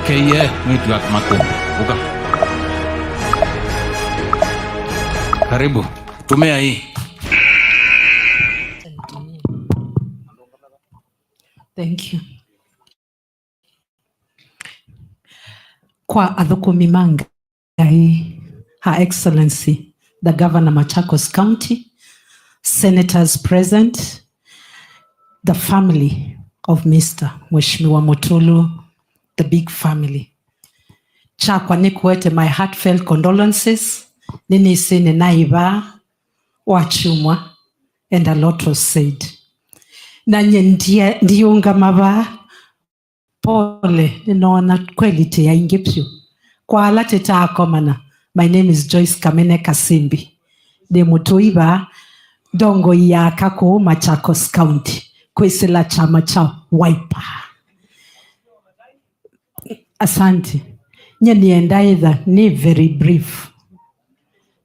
Keye mwitu makumbi. Uka. Karibu. Tumia hii. Thank you. Kwa Adhukumi Manga, Her Excellency, the Governor Machakos County, Senators present, the family of Mr. Mheshimiwa Mutulu, the big family. Chakwa nikuete my heartfelt condolences. Nini sine naiba, wachumwa, and a lot was said. Nanye ndiunga maba, pole, ninaona kweli te ya ingepsyo. Kwa alate taakomana, my name is Joyce Kamene Kasimbi. De mutuiba, dongo ya kako Machakos County. Kwesela chama cha Wiper. Asante. Nye niendaitha ni very brief.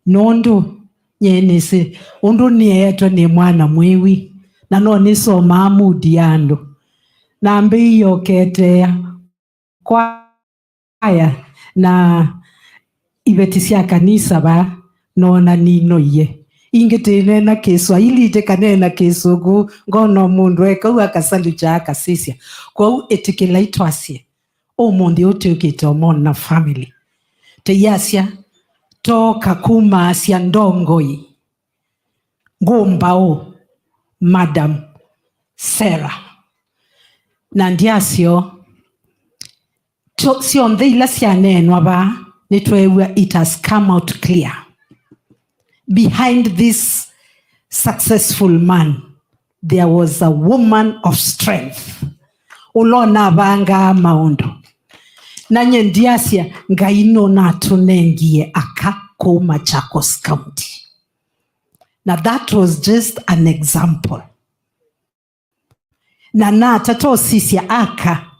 Nondo nye nisi undu nieto ni mwana mwewi na no niso mamu diando na ambi yoketea kwa haya na ibetisia kanisa ba nona nino ye ingete na keswa ili te kanena kesugu ngono mundu eka uakasalu chaka sisia kwa etikela itwasie o mondi ote ukita omon na family te yasia toka kuma asia ndongoi ngombao Madam Sarah nandiasio si on the ilasia nenwa ba netwewe it has come out clear behind this successful man there was a woman of strength ulona banga maundo nanye ndiasia ngaino na tunengie aka ko Machakos County. Now that was just an example. Na tato sisia aka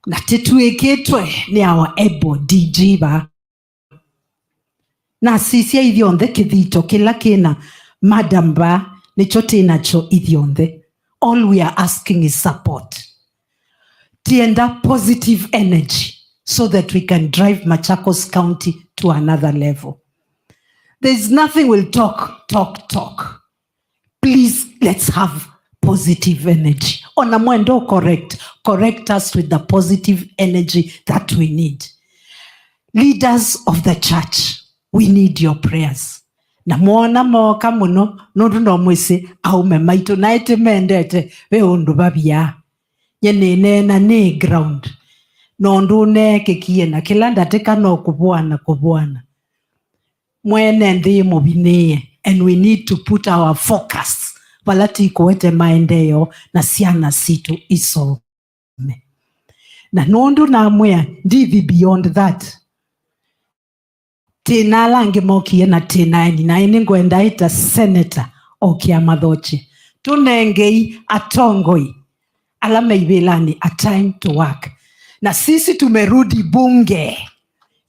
na tetueketwe ni our ebo DG ba. Na sisia idionde kithito kila kena madam ba ni chote inacho idionde. All we are asking is support. Tienda positive energy so that we can drive Machakos County to another level. There's nothing we'll talk. Please, let's have positive energy. Ona mwendo correct us with the positive energy that we need. Leaders of the church, we need your prayers. Na mwona mwaka muno, nodu no mwese, au memaito naite mendete, we undu babia. Nye na ne ground. Nondu ne kekie na kilanda teka no kubuana. Mwene ndi mubineye. And we need to put our focus. Walati kuwete maendeyo na siana situ isome. Na nondu na mwea ndivi beyond that. Tena lange mokie na tena na iningwenda ita senator okia madhochi. Tunengei atongoi. Alame ibelani a time to work. Na sisi tumerudi bunge.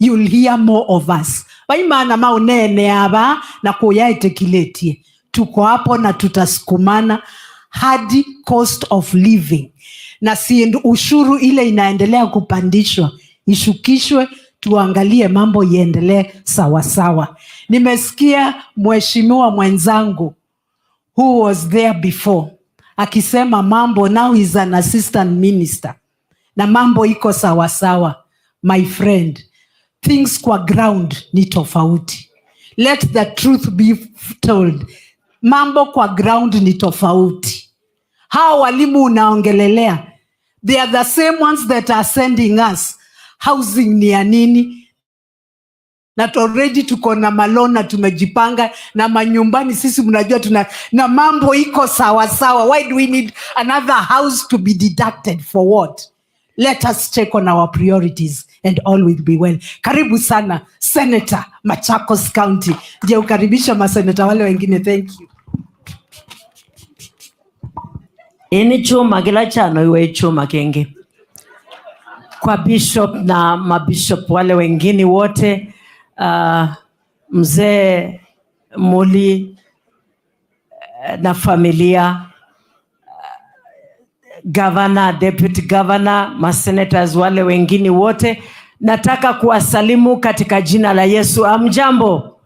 You'll hear more of us. Waimana maunene aba na kuyaete kiletie. Tuko hapo na tutasukumana hadi cost of living. Na si ushuru ile inaendelea kupandishwa. Ishukishwe tuangalie mambo iendelee sawa sawa. Nimesikia mheshimiwa mwenzangu who was there before. Akisema mambo now is an assistant minister. Na mambo iko sawa sawa. My friend. Things kwa ground ni tofauti. Let the truth be told. Mambo kwa ground ni tofauti. Hao walimu unaongelelea, they are the same ones that are sending us housing ni ya nini. Na already tuko na malona tumejipanga na manyumbani sisi mnajua na mambo iko sawa sawa. Why do we need another house to be deducted for what? Let us check on our priorities and all will be well. Karibu sana, Senator Machakos County. Ndio ukaribisha maseneta wale wengine. Thank you. Ini chuma kila chano iwe chuma kenge. Kwa bishop na mabishop wale wengine wote, mzee Muli na familia, governor, deputy governor, masenators wale wengine wote, nataka kuwasalimu katika jina la Yesu. Amjambo.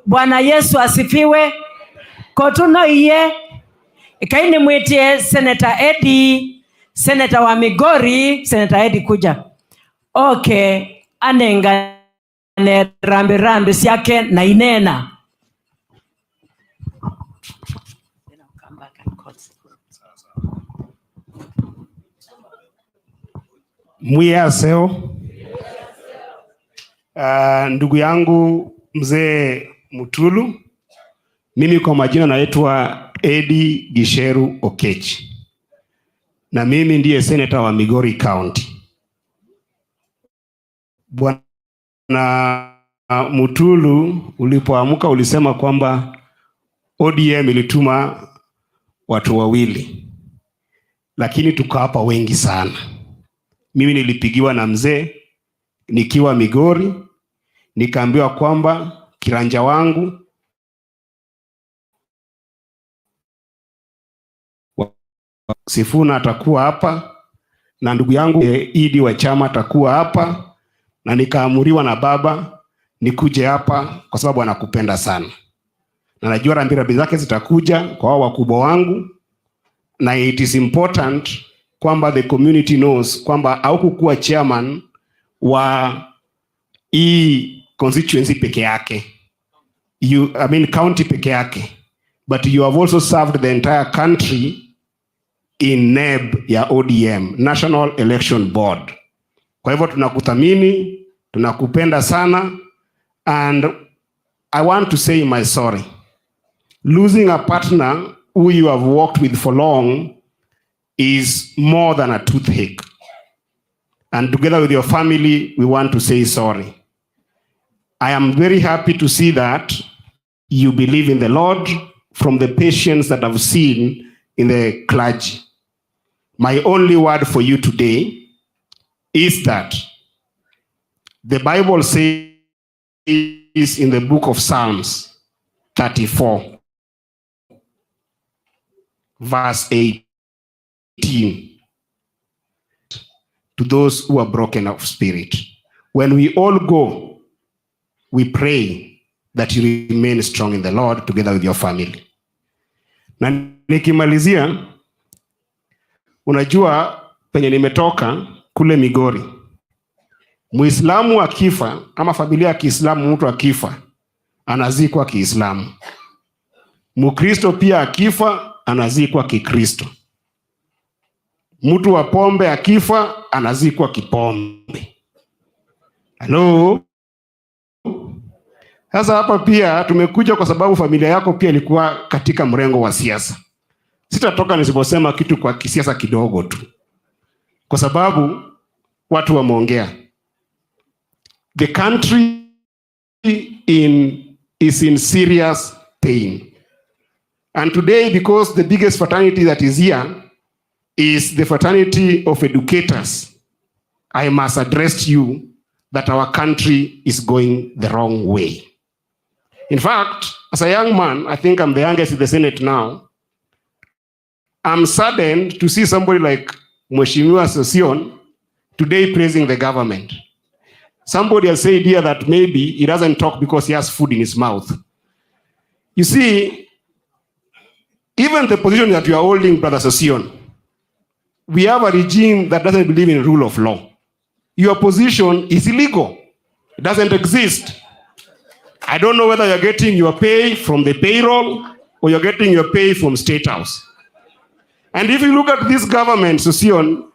Bwana Yesu asifiwe. Kotuno iye ikaini mwitie Senator Eddie, Senator wa Migori. Senator Eddie kuja. Okay, anenga ne rambi siake na inena. Mwiyaseo. Ndugu yangu mzee Mutulu, mimi kwa majina naitwa Eddie Gisheru Okechi, na mimi ndiye senator wa Migori County. Bwana Mutulu, ulipoamka ulisema kwamba ODM ilituma watu wawili, lakini tukawapa wengi sana. Mimi nilipigiwa na mzee nikiwa Migori, nikaambiwa kwamba kiranja wangu Sifuna atakuwa hapa na ndugu yangu Idi wa chama atakuwa hapa, na nikaamuriwa na baba nikuje hapa kwa sababu anakupenda sana, na najua rambirambi zake zitakuja kwa wao wakubwa wangu, na it is important kwamba the community knows kwamba haukukuwa chairman wa hii constituency peke yake, county peke yake, but you have also served the entire country in NEB ya ODM, National Election Board. Kwa hivyo tunakuthamini, tunakupenda sana, and I want to say my sorry. Losing a partner who you have worked with for long is more than a toothache. And together with your family, we want to say sorry. I am very happy to see that you believe in the Lord from the patience that I've seen in the clergy. My only word for you today is that the Bible says in the book of Psalms 34, verse 18, to those who are broken of spirit. When we all go, we pray that you remain strong in the Lord together with your family. Na nikimalizia, unajua penye nimetoka kule Migori, Muislamu akifa ama familia ya Kiislamu, mtu akifa anazikwa Kiislamu. Mukristo pia akifa anazikwa Kikristo. Mtu wa pombe akifa anazikwa kipombe. Hello? Sasa hapa pia tumekuja kwa sababu familia yako pia ilikuwa katika mrengo wa siasa. Sitatoka nisiposema kitu kwa kisiasa kidogo tu, kwa sababu watu wameongea. The country is in serious pain. And today, because the biggest fraternity that is here is the fraternity of educators, I must address you that our country is going the wrong way. In fact, as a young man, I think I'm the youngest in the Senate now, I'm saddened to see somebody like Mheshimiwa Sosion today praising the government. Somebody has said here that maybe he doesn't talk because he has food in his mouth. You see, even the position that you are holding, Brother Sosion, we have a regime that doesn't believe in rule of law. Your position is illegal. It doesn't exist. I don't know whether you're getting your pay from the payroll or you're getting your pay from State House. And if you look at this government, Sosion,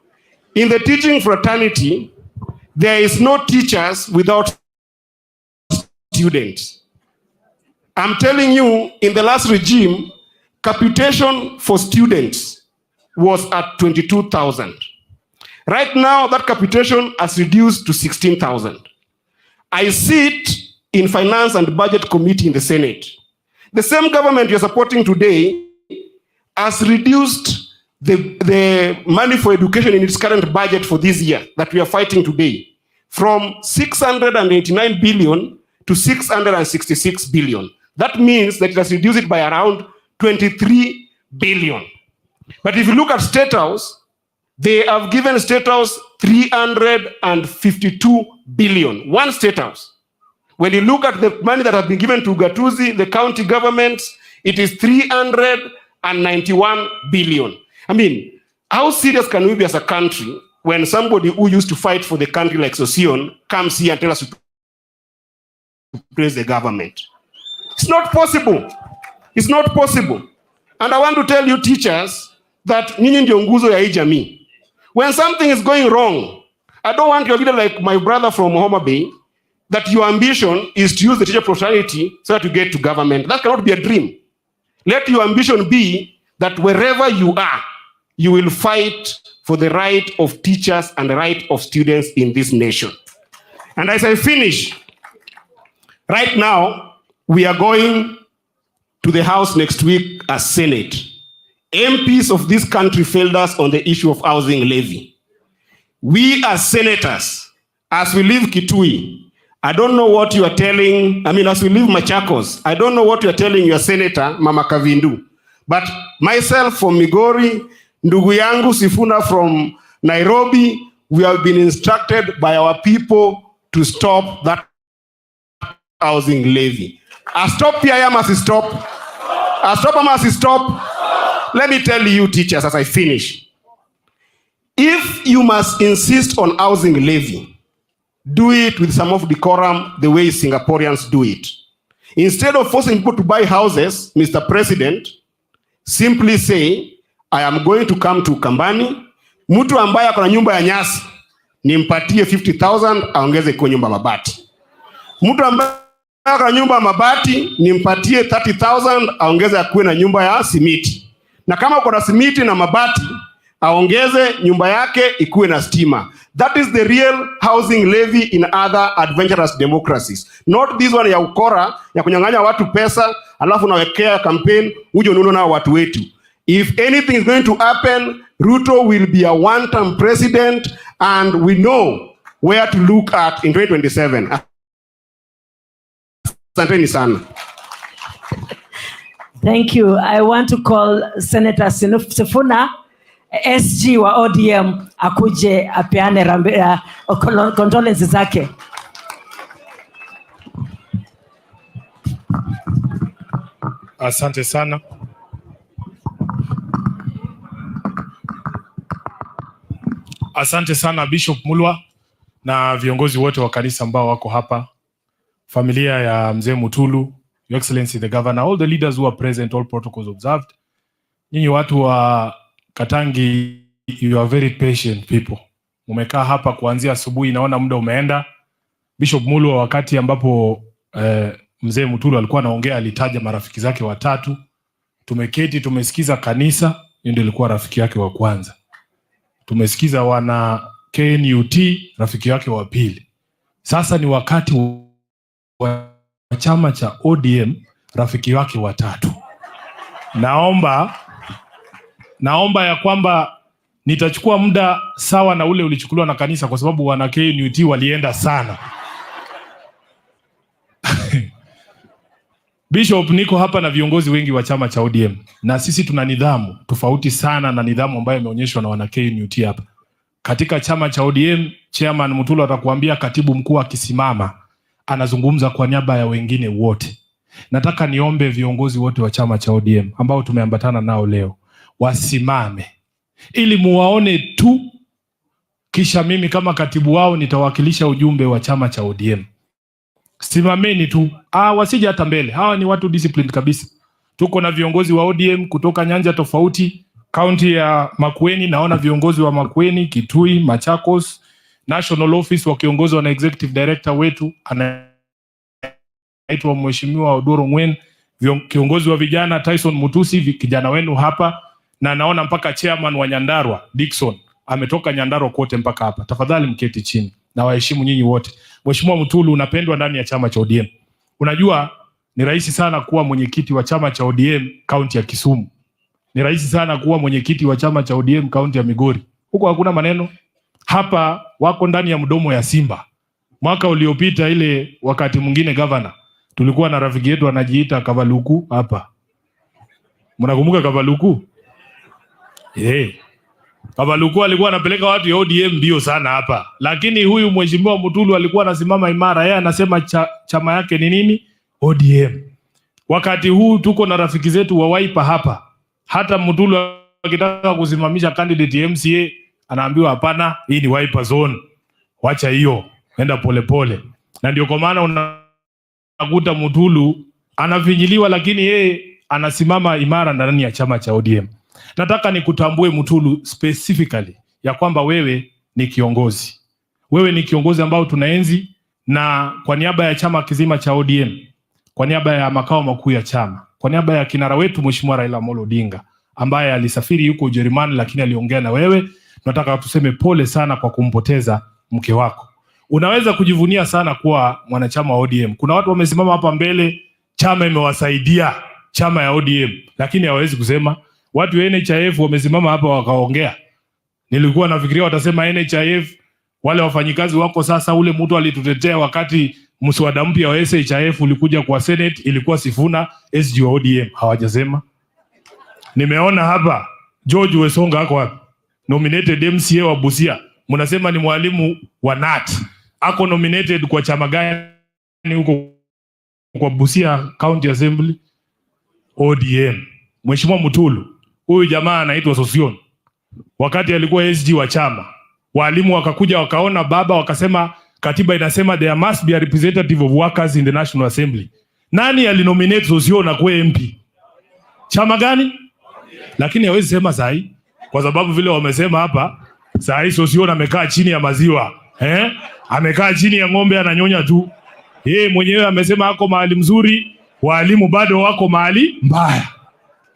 in the teaching fraternity, there is no teachers without students. I'm telling you, in the last regime, capitation for students was at 22,000. Right now, that capitation has reduced to 16,000. I sit in Finance and Budget Committee in the Senate. The same government you're supporting today has reduced the money for education in its current budget for this year that we are fighting today from 689 billion to 666 billion. That means that it has reduced it by around 23 billion. But if you look at State House, They have given State House 352 billion. One State House. When you look at the money that has been given to Gatuzi, the county governments, it is 391 billion. I mean, how serious can we be as a country when somebody who used to fight for the country like Sosion comes here and tells us to praise the government? It's not possible. It's not possible. And I want to tell you teachers that nyinyi ndio nguzo ya hii jamii. When something is going wrong, I don't want your leader like my brother from Homa Bay, that your ambition is to use the teacher fraternity so that you get to government. That cannot be a dream. Let your ambition be that wherever you are, you will fight for the right of teachers and the right of students in this nation. And as I finish, right now, we are going to the House next week as Senate. MPs of this country failed us on the issue of housing levy. We as senators, as we leave Kitui, I don't know what you are telling, as we leave Machakos, I don't know what you are telling your senator, Mama Kavindu. But myself from Migori, ndugu yangu Sifuna from Nairobi, we have been instructed by our people to stop that housing levy. A stop here must stop. A stop must stop. Let me tell you, teachers, as I finish. If you must insist on housing levy, do it with some of decorum the way Singaporeans do it. Instead of forcing people to buy houses, Mr. President, simply say, I am going to come to Kambani. Mtu ambaye akona nyumba ya nyasi, nimpatie 50,000 aongeze kwa nyumba mabati. Mtu ambaye akona nyumba ya mabati, nimpatie 30,000 aongeze akuwe na nyumba ya simiti. Na kama uko na simiti na mabati, aongeze nyumba yake ikuwe na stima. That is the real housing levy in other adventurous democracies. Not this one ya ukora, ya kunyang'anya watu pesa, alafu nawekea campaign, uje ununo na watu wetu. If anything is going to happen, Ruto will be a one-term president, and we know where to look at in 2027. Asanteni sana. Thank you. I want to call Senator Sifuna, SG wa ODM, akuje apeane condolences zake. Asante sana. Asante sana Bishop Mulwa na viongozi wote wa kanisa ambao wako hapa, familia ya Mzee Mutulu, Your Excellency the Governor, all the leaders who are present, all protocols observed. Nyinyi watu wa Katangi, you are very patient people. Mumekaa hapa kuanzia asubuhi, naona muda umeenda. Bishop Mulwa, wakati ambapo Mzee Mutulu alikuwa anaongea, alitaja marafiki zake watatu. Tumeketi, tumesikiza kanisa, yeye ndiye alikuwa rafiki yake wa kwanza. Tumesikiza wana KNUT, rafiki yake wa pili. Sasa ni wakati wa chama cha ODM, rafiki wake watatu. Naomba ya kwamba nitachukua muda sawa na ule ulichukuliwa na kanisa, kwa sababu wana KNUT walienda sana. Bishop, niko hapa na viongozi wengi wa chama cha ODM, na sisi tuna nidhamu tofauti sana na nidhamu ambayo imeonyeshwa na wana KNUT hapa. Katika chama cha ODM, Chairman Mutulu atakuambia katibu mkuu akisimama anazungumza kwa niaba ya wengine wote. Nataka niombe viongozi wote wa chama cha ODM ambao tumeambatana nao leo wasimame ili muwaone tu, kisha mimi kama katibu wao nitawakilisha ujumbe wa chama cha ODM. Simameni tu, wasije hata mbele. Hawa ni watu disciplined kabisa. Tuko na viongozi wa ODM kutoka nyanja tofauti. County ya Makueni, naona viongozi wa Makueni, Kitui, Machakos, National Office wakiongozwa na Executive Director wetu anaitwa Mheshimiwa Odoro Ngwen, kiongozi wa vijana Tyson Mutusi, kijana wenu hapa, na naona mpaka chairman wa Nyandarua Dickson ametoka Nyandarua kote mpaka hapa. Tafadhali mketi chini na waheshimu nyinyi wote. Mheshimiwa Mutulu, unapendwa ndani ya chama cha ODM. Unajua ni rahisi sana kuwa mwenyekiti wa chama cha ODM kaunti ya Kisumu. Ni rahisi sana kuwa mwenyekiti wa chama cha ODM kaunti ya Migori. Huko hakuna maneno. Hapa wako ndani ya mdomo ya simba. Mwaka uliopita ile wakati mwingine governor, tulikuwa na rafiki yetu anajiita Kavaluku hapa. Mnakumbuka Kavaluku? Kabaluku alikuwa anapeleka watu ya ODM mbio sana hapa. Lakini huyu mheshimiwa Mutulu alikuwa anasimama imara. Yeye anasema chama yake ni nini? ODM. Wakati huu tuko na rafiki zetu wa Wiper hapa. Hata Mutulu akitaka kusimamisha candidate MCA anaambiwa hapana, hii ni Wiper zone. Wacha hiyo. Nenda polepole. Na ndio kwa maana unakuta Mutulu anafinyiliwa, lakini yeye anasimama imara ndani ya chama cha ODM. Nataka nikutambue Mutulu specifically ya kwamba wewe ni kiongozi. Wewe ni kiongozi ambao tunaenzi, na kwa niaba ya chama kizima cha ODM, kwa niaba ya makao makuu ya chama, kwa niaba ya kinara wetu Mheshimiwa Raila Odinga ambaye alisafiri yuko Ujerumani lakini aliongea na wewe, tunataka tuseme pole sana kwa kumpoteza mke wako. Unaweza kujivunia sana kuwa mwanachama wa ODM. Kuna watu wamesimama hapa mbele, chama imewasaidia, chama ya ODM, lakini hawawezi kusema. Watu wa NHIF wamesimama hapa wakaongea. Nilikuwa nafikiria watasema NHIF wale wafanyikazi wako sasa, ule mtu alitutetea wakati mswada mpya wa SHIF ulikuja kwa Senate, ilikuwa Sifuna, SG wa ODM. Hawajasema. Nimeona hapa George Wesonga hako hapa, nominated MCA wa Busia. Mnasema ni mwalimu wa NAT. Ako nominated kwa chama gani huko kwa Busia County Assembly? ODM. Mheshimiwa Mutulu, huyu jamaa anaitwa Sosion. Wakati alikuwa SG wa chama, walimu wakakuja wakaona baba, wakasema katiba inasema there must be a representative of workers in the National Assembly. Nani alinominate Sosion na kuwa MP? Chama gani? Lakini hawezi sema sahi, kwa sababu vile wamesema hapa, sahi Sosion amekaa chini ya maziwa. Amekaa chini ya ng'ombe ananyonya tu. Yeye mwenyewe amesema hako mahali mzuri, walimu bado wako mahali mbaya.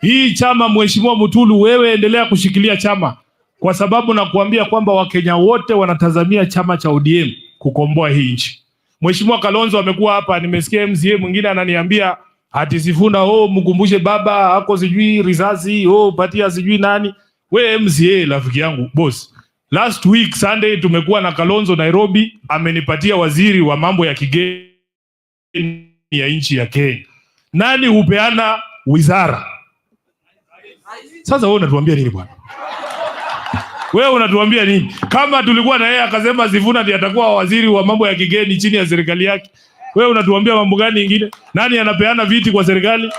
Hii chama Mheshimiwa Mutulu, wewe endelea kushikilia chama, kwa sababu nakuambia kwamba Wakenya wote wanatazamia chama cha ODM kukomboa hii nchi. Mheshimiwa Kalonzo amekuwa hapa, nimesikia MCA mwingine ananiambia ati Sifuna mkumbushe baba hako sijui risasi, patia sijui nani. We MCA rafiki yangu boss. Last week Sunday tumekuwa na Kalonzo Nairobi, amenipatia waziri wa mambo ya kigeni ya nchi ya Kenya. Nani hupeana wizara? Sasa wewe unatuambia nini bwana? Wewe unatuambia nini? Kama tulikuwa na yeye akasema Sifuna ndiye atakuwa waziri wa mambo ya kigeni chini ya serikali yake, wewe unatuambia mambo gani mengine? Nani anapeana viti kwa serikali?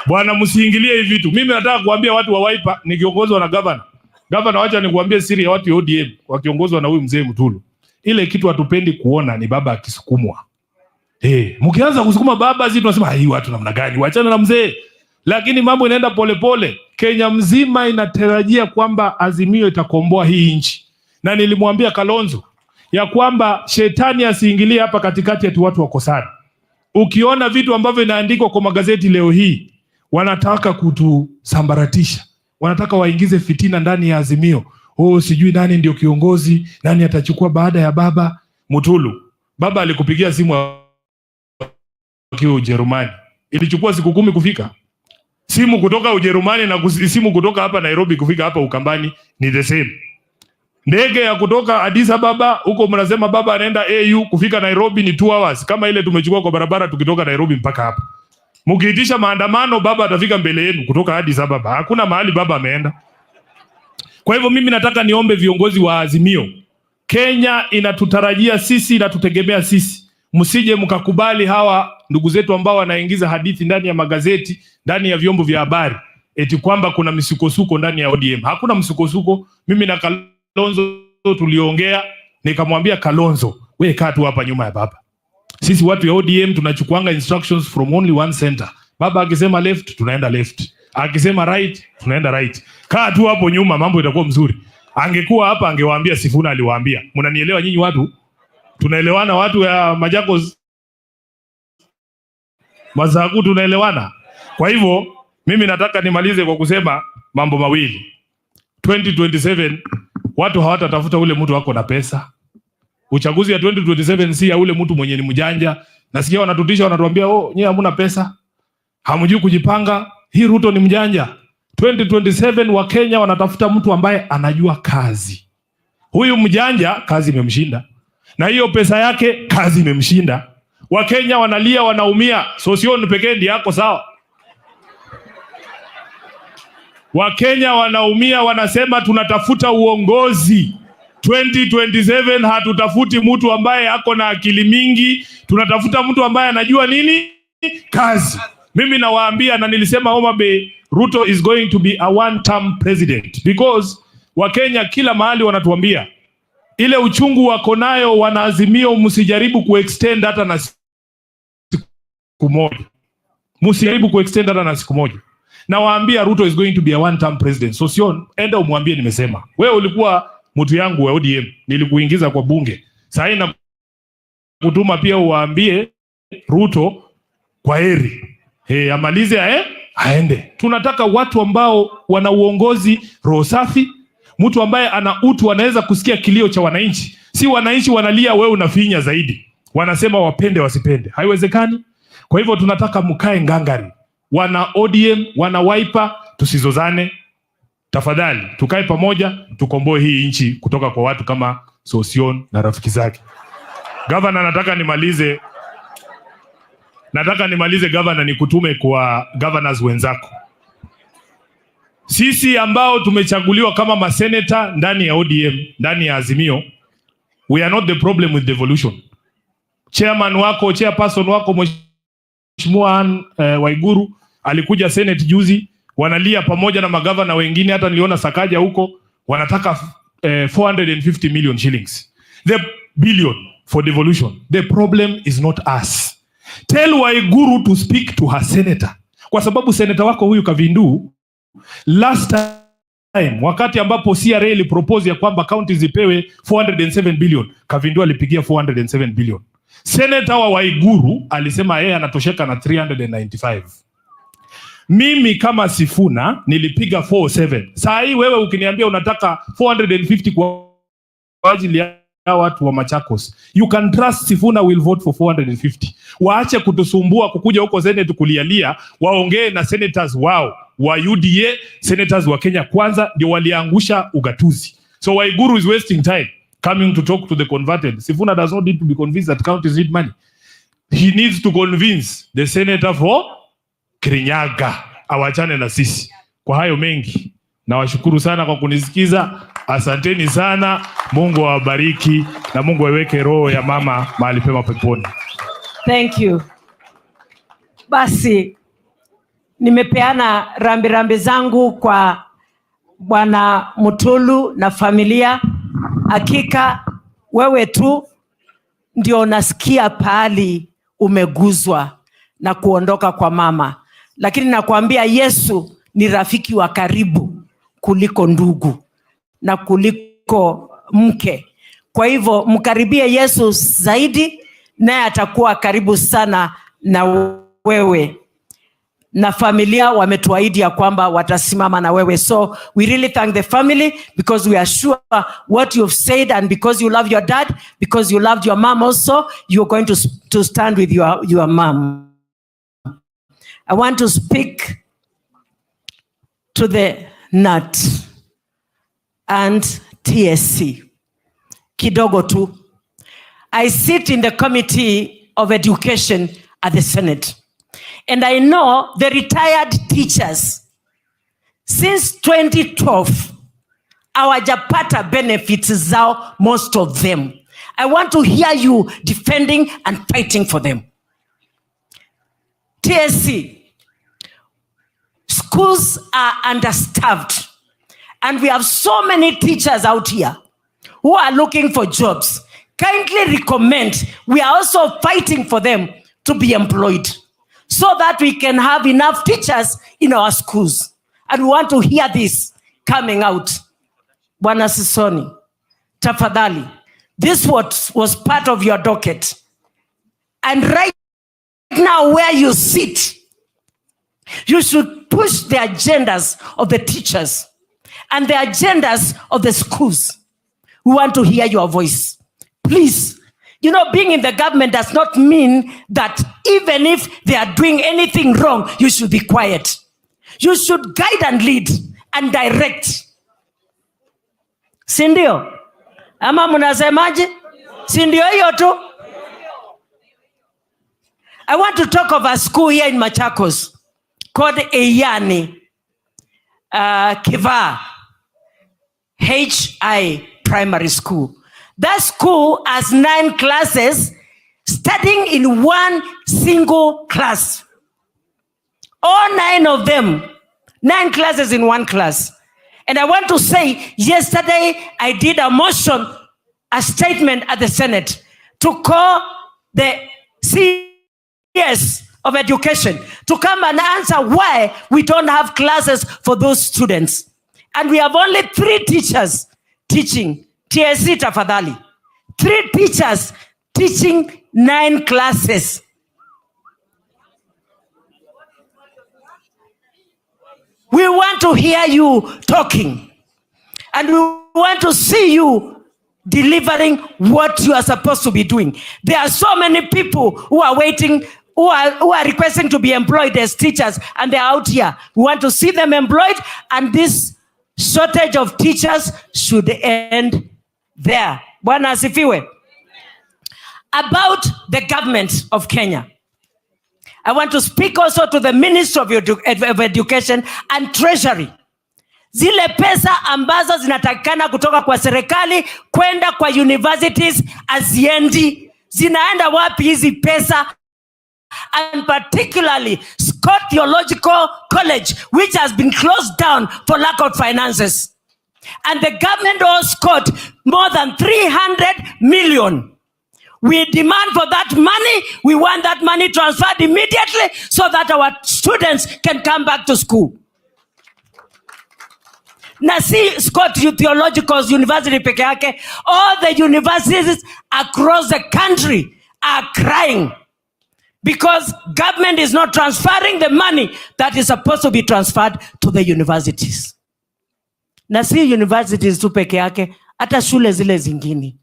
Bwana, msiingilie hivi vitu. Mimi nataka kuambia watu wa Wiper nikiongozwa na governor. Governor, wacha nikuambie siri ya watu wa ODM wakiongozwa na huyu mzee Mutulu. Ile kitu hatupendi kuona ni baba akisukumwa. Mkianza kusukuma baba sisi tunasema hii watu namna gani? Waachana na mzee. Lakini mambo inaenda polepole. Kenya mzima inatarajia kwamba Azimio itakomboa hii nchi. Na nilimwambia Kalonzo ya kwamba shetani asiingilie hapa katikati ati watu wakosana. Ukiona vitu ambavyo inaandikwa kwa magazeti leo hii, wanataka kutusambaratisha. Wanataka waingize fitina ndani ya Azimio. Sijui nani ndio kiongozi, nani atachukua baada ya baba. Mutulu, baba alikupigia simu akiwa Ujerumani. Ilichukua siku 10 kufika. Simu kutoka Ujerumani na simu kutoka hapa Nairobi kufika hapa Ukambani ni the same. Ndege ya kutoka Addis Ababa huko mnasema baba anaenda AU kufika Nairobi ni 2 hours. Kama ile tumechukua kwa barabara tukitoka Nairobi mpaka hapa. Mkiitisha maandamano baba atafika mbele yenu kutoka Addis Ababa. Hakuna mahali baba ameenda. Kwa hivyo mimi nataka niombe viongozi wa Azimio. Kenya inatutarajia sisi, inatutegemea sisi. Msije mkakubali hawa ndugu zetu ambao wanaingiza hadithi ndani ya magazeti, ndani ya vyombo vya habari, eti kwamba kuna misukosuko ndani ya ODM. Hakuna msukosuko. Mimi na Kalonzo tuliongea, nikamwambia Kalonzo, wewe kaa tu hapa nyuma ya baba. Sisi watu ya ODM tunachukuanga instructions from only one center. Baba akisema left, tunaenda left. Akisema right, tunaenda right. Kaa tu hapo nyuma, mambo itakuwa mzuri. Angekuwa hapa angewaambia Sifuna aliwaambia. Mnanielewa nyinyi watu? Tunaelewana watu ya Machakos? Mazaku tunaelewana? Kwa hivyo mimi nataka nimalize kwa kusema mambo mawili. 2027 watu hawatatafuta ule mtu wako na pesa. Uchaguzi ya 2027 si ya ule mtu mwenye ni mjanja. Nasikia wanatutisha, wanatuambia nyinyi hamna pesa, hamjui kujipanga. Hii Ruto ni mjanja. 2027 wa Kenya wanatafuta mtu ambaye anajua kazi. Huyu mjanja kazi imemshinda, na hiyo pesa yake kazi imemshinda. Wakenya wanalia, wanaumia. Sosion pekee ndiye yako sawa. Wakenya wanaumia, wanasema tunatafuta uongozi. 2027 hatutafuti mtu ambaye ako na akili mingi, tunatafuta mtu ambaye anajua nini kazi. Mimi nawaambia, na nilisema Homa Bay, Ruto is going to be a one-term president, because Wakenya kila mahali wanatuambia ile uchungu wako nayo, wana Azimio, msijaribu kuextend hata na siku moja. Msijaribu kuextend hata na siku moja. Na waambia Ruto is going to be a one-term president. So Sion, enda umwambie nimesema. Wewe ulikuwa mtu yangu wa ODM, nilikuingiza kwa bunge. Sasa na kutuma pia uwaambie Ruto kwa heri. Amalize aende. Tunataka watu ambao wana uongozi roho safi, mtu ambaye ana utu, anaweza kusikia kilio cha wananchi. Si wananchi wanalia, wewe unafinya zaidi. Wanasema wapende wasipende. Haiwezekani. Kwa hivyo tunataka mkae ngangari. Wana ODM, wana Wiper, tusizozane. Tafadhali, tukae pamoja, tukomboe hii nchi kutoka kwa watu kama Sosion na rafiki zake. Governor, nataka nimalize governor, nikutume kwa governors wenzako. Sisi ambao tumechaguliwa kama maseneta ndani ya ODM, ndani ya Azimio, we are not the problem with devolution. Chairman wako, chairperson wako Mheshimiwa Waiguru alikuja Senate juzi, wanalia pamoja na magavana wengine, hata niliona Sakaja huko, wanataka 450 million shillings. The billion for devolution. The problem is not us. Tell Waiguru to speak to her senator. Kwa sababu senator wako huyu Kavindu, last time wakati ambapo CRA ilipropose ya kwamba county zipewe 407 billion, Kavindu alipigia 407 billion. Senator wa Waiguru alisema yeye anatosheka na 395. Mimi kama Sifuna nilipiga 407. Saa hii wewe ukiniambia unataka 450 kwa ajili ya watu wa Machakos, you can trust Sifuna will vote for 450. Waache kutusumbua kukuja huko Senate kulialia, waongee na senators wao wa UDA, senators wa Kenya Kwanza, ndio waliangusha ugatuzi. So Waiguru is wasting time coming to talk to the converted. Sifuna does not need to be convinced that counties need money. He needs to convince the senator for Kirinyaga awachane na sisi. Kwa hayo mengi, nawashukuru sana kwa kunisikiza. Asanteni sana. Mungu awabariki na Mungu aweke roho ya mama mahali pema peponi. Thank you. Basi nimepeana rambi zangu kwa Bwana Mutulu na familia. Hakika wewe tu ndio unasikia pahali umeguzwa na kuondoka kwa mama. Lakini nakwambia Yesu ni rafiki wa karibu kuliko ndugu na kuliko mke. Kwa hivyo mkaribie Yesu zaidi, naye atakuwa karibu sana na wewe. Na familia wametuahidi ya kwamba watasimama na wewe. So we really thank the family, because we are sure what you've said, and because you love your dad, because you loved your mom also, you're going to stand with your mom. I want to speak to the NAT and TSC. Kidogo tu. I sit in the Committee of Education at the Senate. And I know the retired teachers, since 2012, hawajapata benefits zao, most of them. I want to hear you defending and fighting for them. TSC, schools are understaffed, and we have so many teachers out here who are looking for jobs. Kindly recommend, we are also fighting for them to be employed, so that we can have enough teachers in our schools. And we want to hear this coming out. Bwana Sisoni, tafadhali, this was part of your docket. And right now where you sit, you should push the agendas of the teachers and the agendas of the schools. We want to hear your voice. Please. You know, being in the government does not mean that even if they are doing anything wrong, you should be quiet. You should guide and lead and direct. Sindio? Ama munasemaje? Sindio hiyo tu? I want to talk of a school here in Machakos called Eyani. Kiva HI Primary School. That school has 9 classes studying in one single class. All 9 of them, 9 classes in one class. And I want to say, yesterday I did a motion, a statement at the Senate to call the CS of education to come and answer why we don't have classes for those students. And we have only 3 teachers teaching. TSC tafadhali. 3 teachers teaching 9 classes. We want to hear you talking. And we want to see you delivering what you are supposed to be doing. There are so many people who are waiting, who are requesting to be employed as teachers, and they're out here. We want to see them employed, and this shortage of teachers should end there. Bwana asifiwe. About the government of Kenya, I want to speak also to the Ministry of Education and Treasury. Zile pesa ambazo zinatakikana kutoka kwa serikali kwenda kwa universities aziendi. Zinaenda wapi hizi pesa? And particularly Scott Theological College, which has been closed down for lack of finances. And the government owes Scott more than 300 million. We demand for that money. We want that money transferred immediately so that our students can come back to school. Na si Scott Theological University peke yake, all the universities across the country are crying because government is not transferring the money that is supposed to be transferred to the universities. Na si universities tu peke yake, hata shule zile zingine.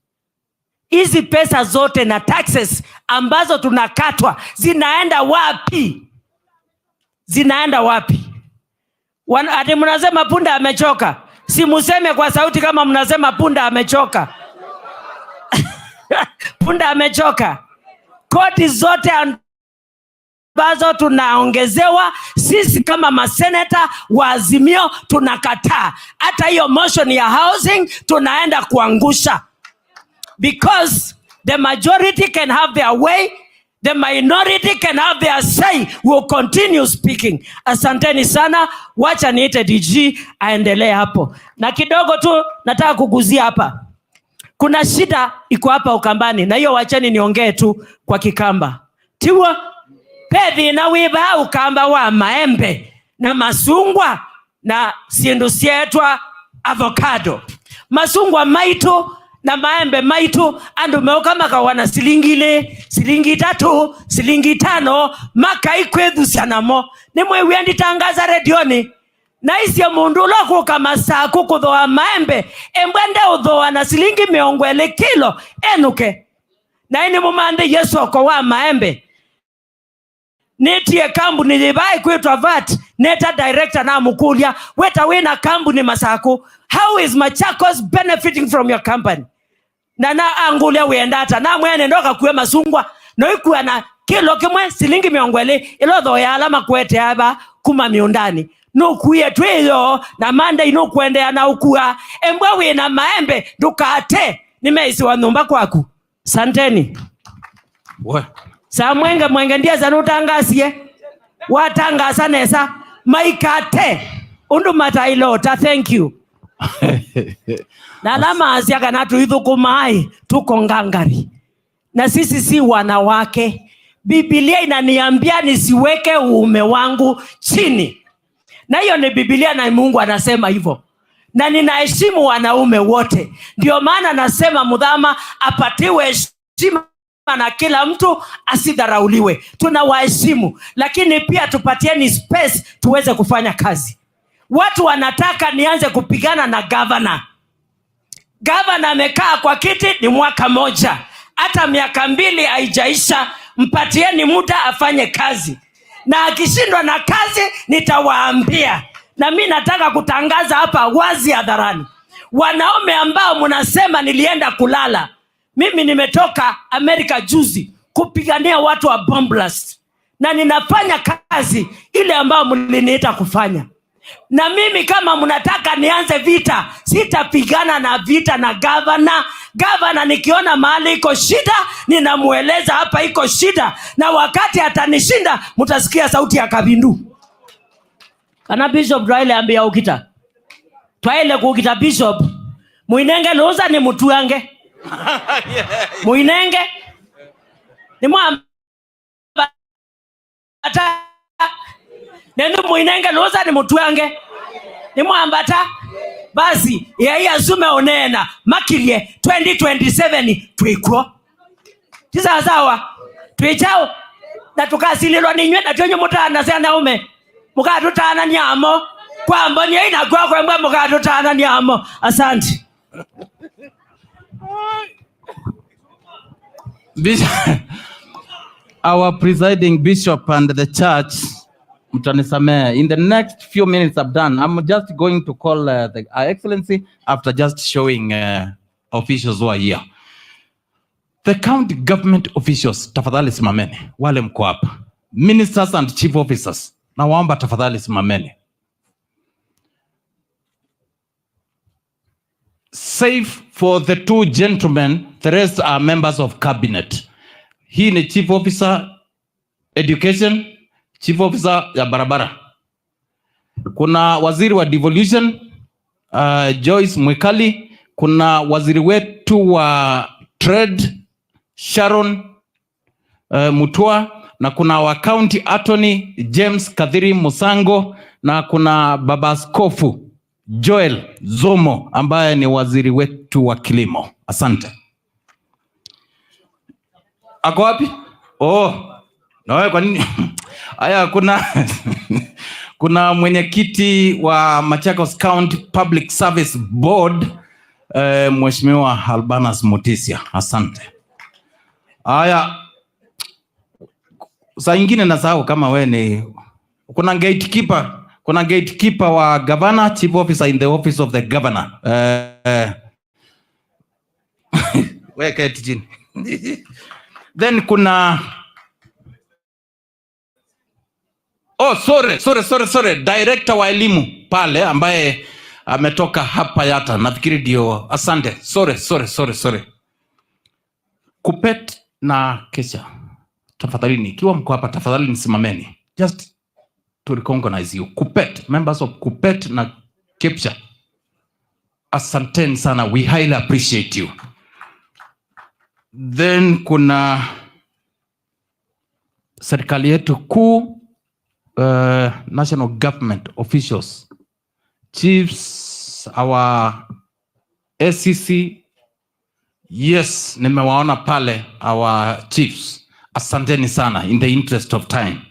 Hizi pesa zote na taxes ambazo tunakatwa zinaenda wapi? Zinaenda wapi? Ati mnasema punda amechoka. Si museme kwa sauti kama mnasema punda amechoka. Punda amechoka. Kodi zote ambazo tunaongezewa, sisi kama maseneta wa Azimio tunakataa. Hata hiyo motion ya housing tunaenda kuangusha. Because the majority can have their way, the minority can have their say. We'll continue speaking. Asanteni sana, wacha niite DG aendelee hapo. Na kidogo tu nataka kuguzia hapa. Kuna shida iko hapa Ukambani, na hiyo wachani niongee tu kwa Kikamba. Tiwa pedhi na wiba Ukamba wa maembe na masungwa na sindu sietwa avocado. Masungwa maitu na maembe maitu andu meokama kawana silingi 3, silingi 5 maka ikwethu sianamo. Nimwe wiendi tangaza redioni na isya mundu loko kama saa kukuthoa maembe embwende uthoa na silingi 20 kilo enuke. Na ini mumande Yesu oko wa maembe netie kambuni libai kwetwa VAT neta director na mukulia weta wena kambuni Masako. How is Machakos benefiting from your company? Na angulia wendata na mwene ndoka kuwe masungwa no ikuwa na kilo kimwe silingi 20 ilo dho ya alama kwete haba kuma miundani no kuye twilo na manda ino kuendea na ukua embwa wena maembe dukate nimeisi wa nyumba kwaku. Santeni. Sa mwenge ndia zanutangasie watangasa nesa maikate undu matailota. Thank you. Na lama asiaka na tuithukumai tuko ngangari. Na sisi si wanawake. Biblia inaniambia nisiweke uume wangu chini. Na hiyo ni Biblia na Mungu anasema hivyo. Na ninaheshimu wanaume wote. Ndio maana nasema mudhama apatiwe heshima na kila mtu asidharauliwe. Tunawaheshimu, lakini pia tupatieni space tuweze kufanya kazi. Watu wanataka nianze kupigana na governor. Governor amekaa kwa kiti ni mwaka moja. Hata miaka 2 haijaisha. Mpatieni muda afanye kazi. Na akishindwa na kazi nitawaambia. Na mimi nataka kutangaza hapa wazi hadharani. Wanaume ambao mnasema nilienda kulala. Mimi nimetoka Amerika juzi kupigania watu wa bomb blast. Na ninafanya kazi ile ambao mliniita kufanya. Na mimi kama mnataka nianze vita, sitapigana na vita na gavana. Gavana nikiona mahali iko shida, ninamueleza hapa iko shida, na wakati atanishinda mtasikia sauti ya kabindu. Kana Bishop Raila ambia ukita. Twaile kukita Bishop. Muinenge loza ni mutuange. Muinenge ni mwamba ata nendo muinenge loza ni mutuange ni mwambata basi yeye azume onena makirie 2027 twiko tisasawa twichao na tukasililwa ninywe na tonyo mutana sana ume mukatutana nyamo kwamba ni ina kwa kwamba mukatutana nyamo. Asante. Our presiding bishop and the church, mtanisamee, in the next few minutes I'm done. I'm just going to call the Excellency after just showing officials who are here. The county government officials, tafadhali simameni. Wale mko hapa. Ministers and chief officers, nawaomba tafadhali simameni. Save for the two gentlemen, the rest are members of cabinet. Hii ni chief officer education, chief officer ya barabara. Kuna waziri wa devolution, Joyce Mwikali. Kuna waziri wetu wa trade, Sharon Mutua. Na kuna wa county attorney, James Kadhiri Musango. Na kuna baba askofu Joel Zomo ambaye ni waziri wetu wa kilimo. Asante. Ako wapi? Oh. Nawe kwa nini? Aya, kuna mwenyekiti wa Machakos County Public Service Board, Mheshimiwa Albanas Mutisia. Asante. Aya, saa ingine nasahau kama we ni kuna gatekeeper wa governor, chief officer in the office of the governor. Weka chini. Then kuna sorry, director wa elimu pale ambaye ametoka hapa Yata, nafikiri ndio. Asante. Sorry. Kupet na Kesha, tafadhali nikiwa mko hapa tafadhali nisimameni. Just to recognize you. Kupet, members of Kupet na Kesha. Asanteni sana, we highly appreciate you. Then kuna serikali yetu kuu, national government officials, chiefs, our SCC. Yes, nimewaona pale our chiefs. Asanteni sana, in the interest of time.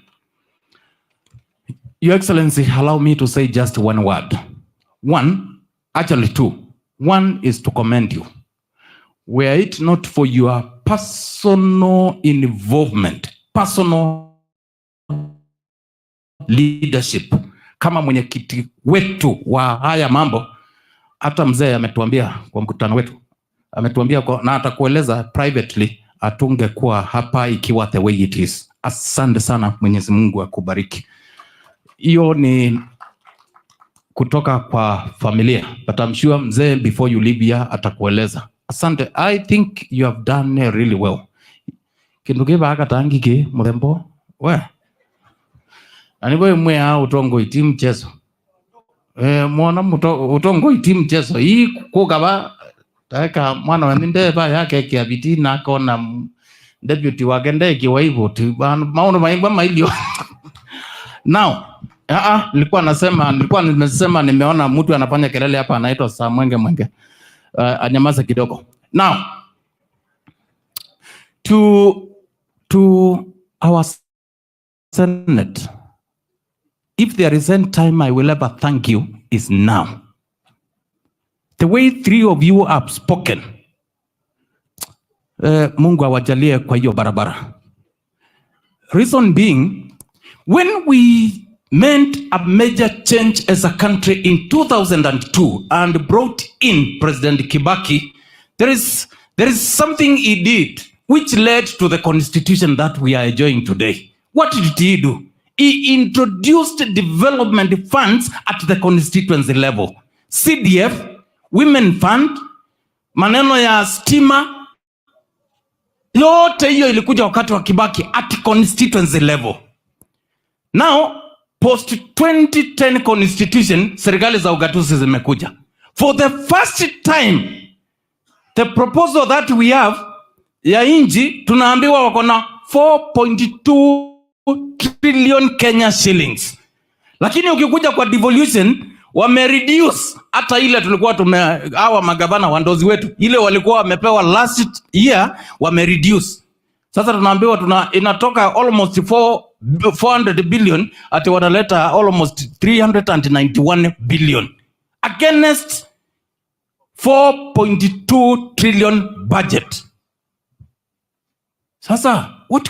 Your Excellency, allow me to say just one word. Actually two. One is to commend you. Were it not for your personal involvement, personal leadership, kama mwenyekiti wetu wa haya mambo, hata mzee ametuambia kwa mkutano wetu, ametuambia na atakueleza privately, atungekuwa hapa ikiwa the way it is. Asante sana, Mwenyezi Mungu akubariki. Hiyo ni kutoka kwa familia, but I'm sure mzee before you leave here atakueleza. Asante. I think you have done really well. Kinduke ba Katangi ke murembo we aniwe mwe a utongo iti mchezo mwana utongo iti mchezo hii kugaba taka mwana wa ninde ba yake kia biti na kona deputy wagende kiwa hivyo tu maono mailio. Now nilikuwa nimesema nimeona mtu anafanya kelele hapa anaitwa saa mwenge anyamaza kidogo. Now to our Senate, if there is any time I will ever thank you is now. The way three of you have spoken, Mungu awajalie kwa hiyo barabara. Reason being, when we meant a major change as a country in 2002 and brought in President Kibaki, there is something he did which led to the constitution that we are enjoying today. What did he do? he introduced development funds at the constituency level. CDF, Women Fund, maneno ya stima, yote hiyo ilikuja wakati wa Kibaki at constituency level. Now, post 2010 constitution, serikali za ugatuzi zimekuja. For the first time, the proposal that we have ya inji, tunaambiwa wako na 4.2 trillion Kenya shillings. Lakini ukikuja kwa devolution, wamereduce hata ile tulikuwa hawa magavana wandozi wetu, ile walikuwa wamepewa last year, wamereduce. Sasa tunaambiwa inatoka almost 400 billion, ati wanaleta almost 391 billion against 4.2 trillion budget. Sasa what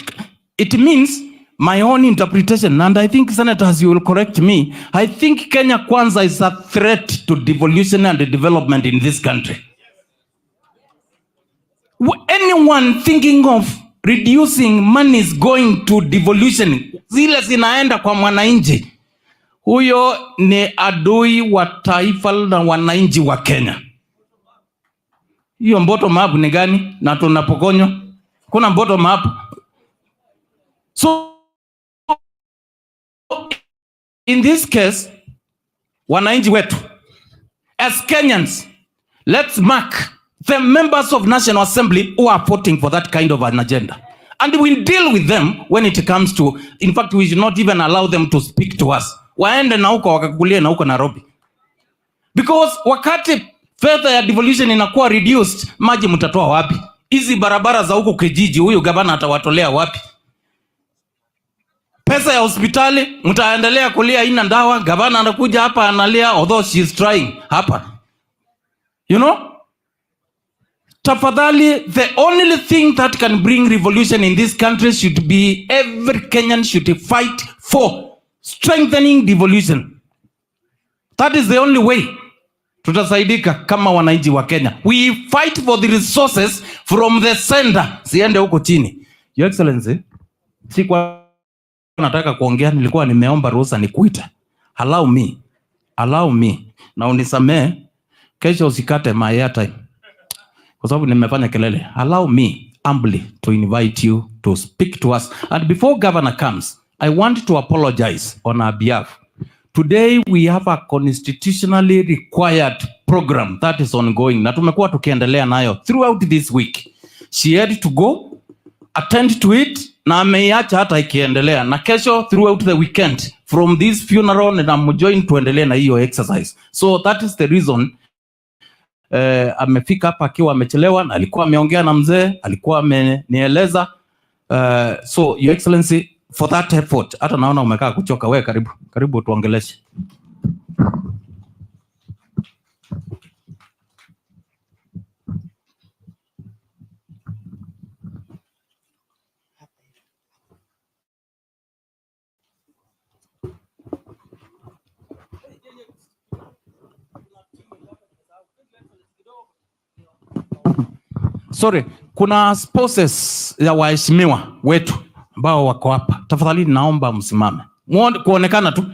it means, my own interpretation, and I think senators, you will correct me, I think Kenya Kwanza is a threat to devolution and development in this country. Anyone thinking of reducing monies going to devolution, zile zinaenda kwa mwananchi, huyo ni adui wa taifa na wananchi wa Kenya. Hiyo bottom up ni gani? Na tunapokonywa kuna bottom up. So in this case, wananchi wetu, as Kenyans, let's mark the members of National Assembly who are voting for that kind of an agenda. And we'll deal with them when it comes to, in fact, we should not even allow them to speak to us. Waende na huko wakakulie na huko Nairobi. Because wakati fedha ya devolution inakuwa reduced, maji mtatoa wapi? Hizi barabara za huko kijiji, huyu gavana atawatolea wapi? Pesa ya hospitali, mtaendelea kulia ina ndawa, gavana anakuja hapa analia, although she is trying hapa. You know? Tafadhali, the only thing that can bring revolution in this country should be every Kenyan should fight for strengthening devolution. That is the only way tutasaidika kama wananchi wa Kenya. We fight for the resources from the center, siende huko chini. Your Excellency, si kwa nataka kuongea, nilikuwa nimeomba ruhusa nikuita. Allow me. Na unisamee, kesho usikate my airtime, kwa sababu nimefanya kelele. Allow me humbly to invite you to speak to us. And before governor comes, I want to apologize on our behalf. Today we have a constitutionally required program that is ongoing. Na tumekuwa tukiendelea nayo throughout this week. She had to go, attend to it, na ameiacha hata ikiendelea. Na kesho throughout the weekend from this funeral na mjoin tuendelee na hiyo exercise. So that is the reason amefika hapa akiwa amechelewa, na alikuwa ameongea na mzee, alikuwa amenieleza. So Your Excellency, for that effort, hata naona umekaa kuchoka, wewe karibu tuongeleshe. Sorry, kuna spouses ya waheshimiwa wetu ambao wako hapa. Tafadhali naomba msimame. Kuonekana tu.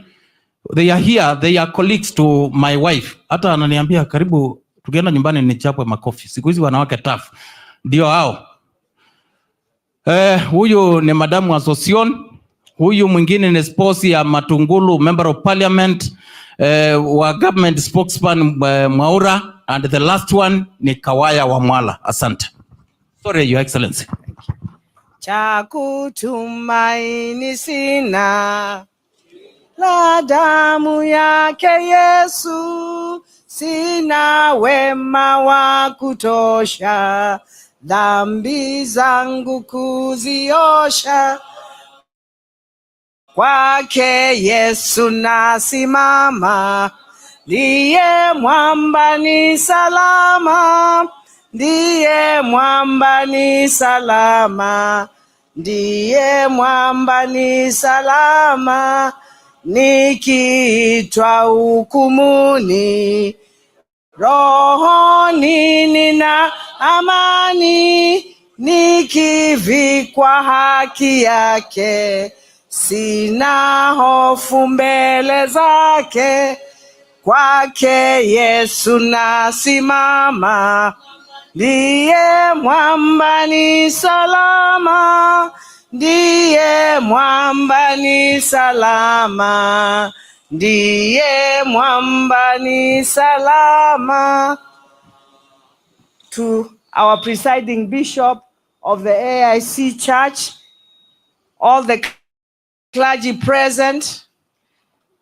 They are here, they are colleagues to my wife. Hata ananiambia karibu tukienda nyumbani nichapwe makofi. Siku hizi wanawake tough. Ndio hao. Huyu ni Madamu Association. Huyu mwingine ni spouse ya Matungulu, Member of Parliament, wa government spokesman Mwaura, and the last one ni Kawaya wa Mwala. Asante. Sorry, Your Excellency. Cha kutumaini sina, la damu yake Yesu, sina wema wa kutosha, dhambi zangu kuziosha. Kwake Yesu nasimama, ndiye mwamba ni salama, ndiye mwamba ni salama, ndiye mwamba ni salama. Nikiitwa hukumuni, rohoni nina amani, nikivikwa haki yake, sina hofu mbele zake, kwake Yesu nasimama, ndiye mwamba ni salama, ndiye mwamba ni salama, ndiye mwamba ni salama. To our presiding bishop of the AIC Church, all the clergy present,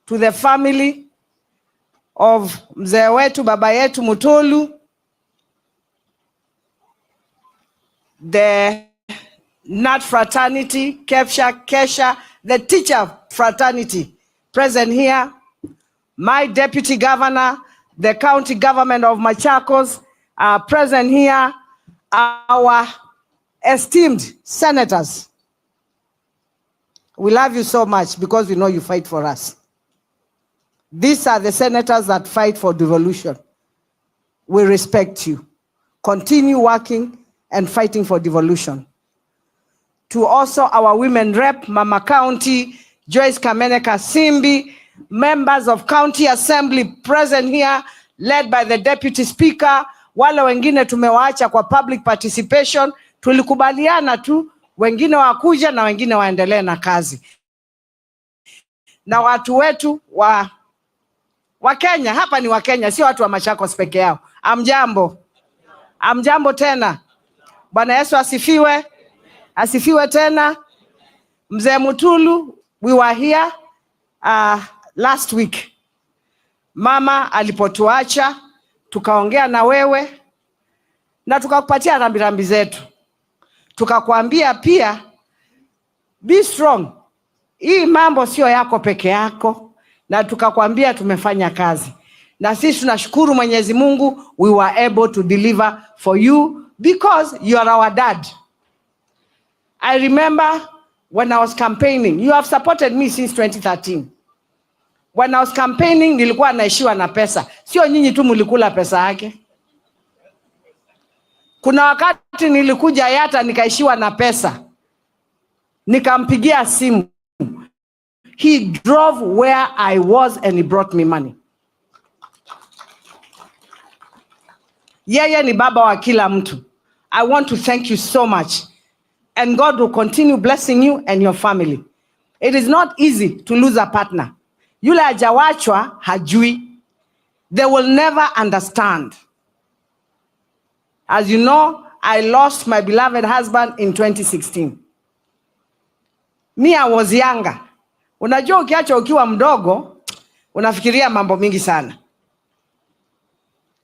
to the family of mzee wetu baba yetu Mutulu, the Nut fraternity, Kesha, the teacher fraternity present here, my deputy governor, the county government of Machakos are present here, our esteemed senators. We love you so much because we know you fight for us. These are the senators that fight for devolution. We respect you. Continue working and fighting for devolution. To also our women rep, Mama County, Joyce Kameneka Simbi, members of County Assembly present here, led by the Deputy Speaker. Wale wengine tumewaacha kwa public participation, tulikubaliana tu, wengine wakuja na wengine waendelee na kazi. Na watu wetu wa Kenya, hapa ni wa Kenya, sio watu wa Machakos peke yao. Amjambo. Amjambo tena. Bwana Yesu asifiwe. Asifiwe tena. Mzee Mutulu, we were here last week. Mama alipotuacha, tukaongea na wewe na tukakupatia rambirambi zetu. Tukakwambia pia be strong. Hii mambo sio yako peke yako, na tukakwambia tumefanya kazi. Na sisi tunashukuru Mwenyezi Mungu, we were able to deliver for you because you are our dad. I remember when I was campaigning, you have supported me since 2013. When I was campaigning, nilikuwa naishiwa na pesa. Sio nyinyi tu mlikula pesa yake. Kuna wakati nilikuja Yata nikaishiwa na pesa. Nikampigia simu. He drove where I was and he brought me money. Yeye ni baba wa kila mtu. I want to thank you so much. And God will continue blessing you and your family. It is not easy to lose a partner. Yule hajawachwa hajui. They will never understand. As you know, I lost my beloved husband in 2016. Me, I was younger. Unajua ukiacha ukiwa mdogo, unafikiria mambo mingi sana.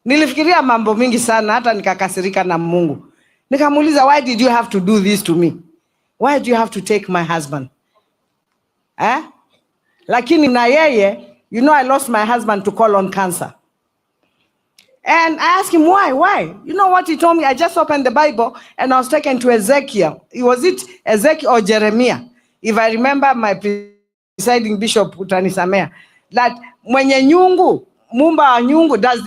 Nilifikiria mambo mingi sana, hata nikakasirika na Mungu. Nikamuuliza, why did you have to do this to me? Why do you have to take my husband? Lakini na yeye, you know, I lost my husband to colon cancer. And I asked him, why? Why? You know what he told me? I just opened the Bible and I was taken to Ezekiel. Was it Ezekiel or Jeremiah? If I remember, my presiding bishop utanisamea. That mwenye nyungu, mumba wa nyungu, does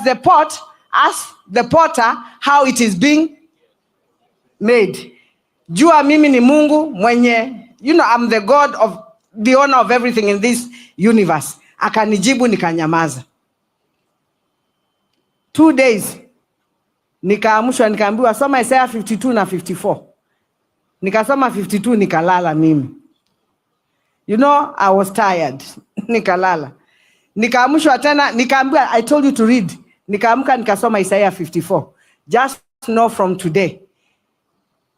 the pot ask the potter how it is being made? Jua mimi ni Mungu mwenye, you know, I'm the God of the owner of everything in this universe. Akanijibu nikanyamaza. 2 days nikaamushwa nikaambiwa soma Isaiah 52 na 54. Nikasoma 52 nikalala mimi. You know, I was tired. Nikalala. Nikaamushwa tena nikaambiwa I told you to read. Nikaamuka nikasoma Isaiah 54. Just know from today,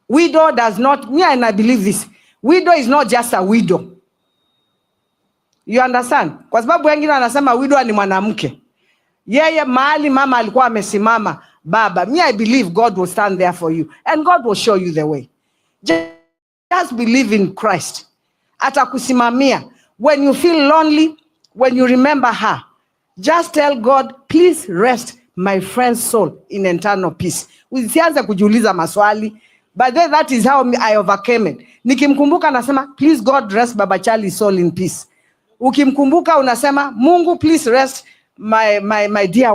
widow does not, me and I believe this, widow is not just a widow. You understand? Kwa sababu wengine wanasema widow ni mwanamke. Yeye mahali mama alikuwa amesimama baba. Me, I believe God will stand there for you and God will show you the way. Just believe in Christ. Atakusimamia. When you feel lonely, when you remember her, just tell God, please rest my friend's soul in eternal peace. Usianze kujiuliza maswali. But then that is how I overcame it. Nikimkumbuka nasema, please God rest Baba Charlie's soul in peace. Ukimkumbuka unasema, Mungu please rest my dear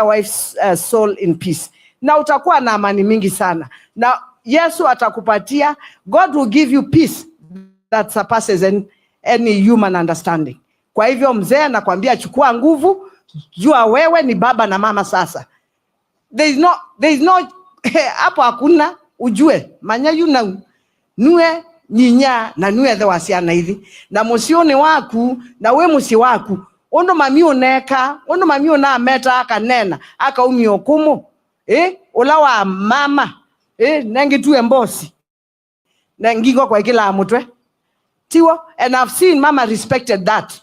wife's soul in peace. Na utakuwa na amani mingi sana. Na Yesu atakupatia. God will give you peace that surpasses any human understanding. Kwa hivyo mzee nakwambia chukua nguvu, jua wewe ni baba na mama sasa. There is no hapo hakuna ujue manya yuna nue nyinya na nue the wasiana hivi na musione waku na we musi waku ono mami oneka ono mami ona meta akanena aka umiokumu ulawa mama nengi tu embosi nengingo kwa kila mutwe tiwo. And I've seen mama respected that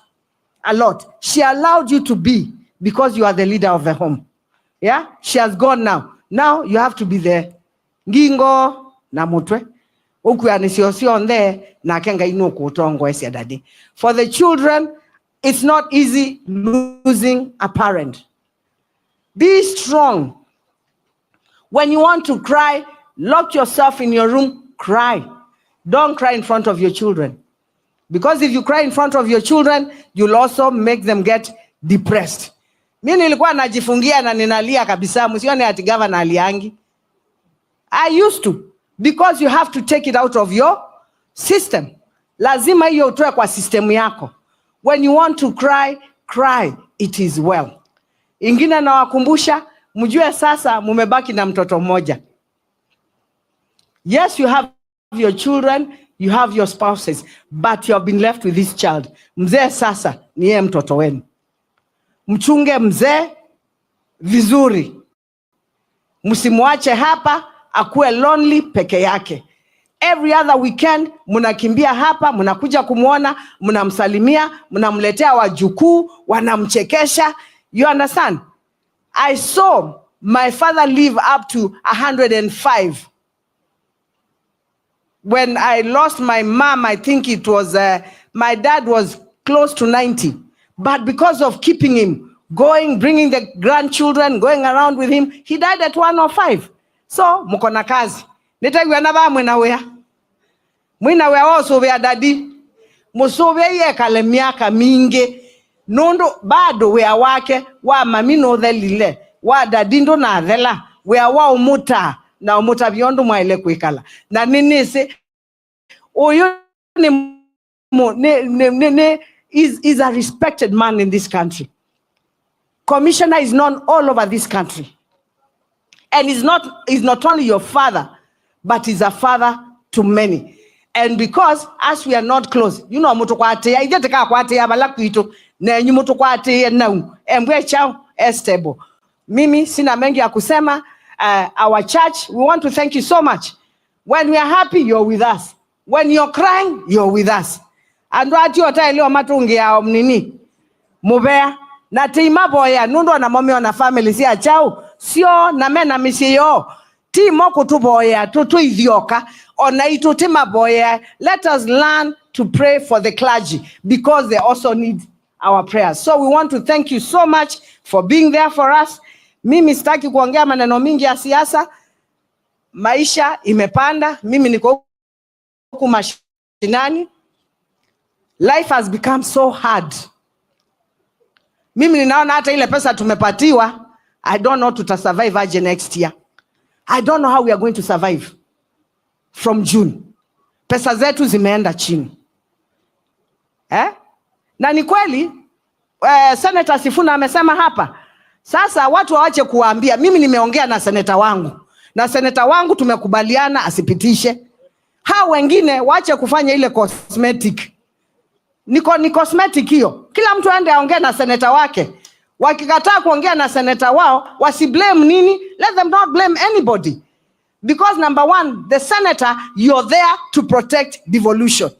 a lot. She allowed you to be because you are the leader of the home. Yeah, she has gone now. Now you have to be there. Ngingo na mutwe. On there na kenga ino kutongo esi daddy. For the children, it's not easy losing a parent. Be strong. When you want to cry, lock yourself in your room, cry. Don't cry in front of your children. Because if you cry in front of your children, you'll also make them get depressed. Mimi nilikuwa najifungia na ninalia kabisa, msione ati governor aliangi. I used to, because you have to take it out of your system. Lazima hiyo utoe kwa system yako. When you want to cry, cry, it is well. Ingine nawakumbusha, mjue sasa mumebaki na mtoto mmoja. Yes, you have your children, you have your spouses, but you have been left with this child. Mzee sasa ni yeye mtoto wenu. Mchunge mzee vizuri. Msimuache hapa akuwe lonely peke yake. Every other weekend munakimbia hapa, munakuja kumuona, munamsalimia, munamletea wajukuu, wanamchekesha. You understand? I saw my father live up to 105. When I lost my mom, I think it was, my dad was close to 90. But because of keeping him going, bringing the grandchildren, going around with him, he died at 105. So, mukona kazi. Nitagwe na ba mwina wea. Mwina wea also wea daddy. Musobe ye kale miaka mingi. Nondo bado wea wake wa mamino dhelile. Wa daddy ndo na dhela. Wea wa umuta. Na umuta biondo mwaile kuikala. Na nini se oyo is a respected man in this country. Commissioner is known all over this country. And he's not only your father, but he's a father to many. And because as we are not close, you know mutukwate ya ijeteka kwate ya balakwito na enyu mutukwate ya nau embwe chao estable. Mimi sina mengi ya kusema. Our church, we want to thank you so much. When we are happy, you're with us. When you're crying, you're with us. And what you are leo matungi ya omnini mubea na tima boya nundo na momi na family si achao sio na mena misiyo timo kutuboya tutu idioka ona itu tima boya. Let us learn to pray for the clergy because they also need our prayers. So we want to thank you so much for being there for us. Mimi sitaki kuongea maneno mingi ya siasa. Maisha imepanda. Mimi niko huku mashinani. Life has become so hard. Mimi ninaona hata ile pesa tumepatiwa, I don't know tutasurvive aje next year. I don't know how we are going to survive from June. Pesa zetu zimeenda chini. Na ni kweli Senator Sifuna amesema hapa. Sasa watu waache kuambia. Mimi nimeongea na seneta wangu. Na seneta wangu tumekubaliana asipitishe. Hao wengine waache kufanya ile cosmetic. Ni cosmetic hiyo. Kila mtu aende aongee na seneta wake. Wakikataa kuongea na seneta wao, wasiblame nini? Let them not blame anybody. Because number one, the senator, you're there to protect devolution.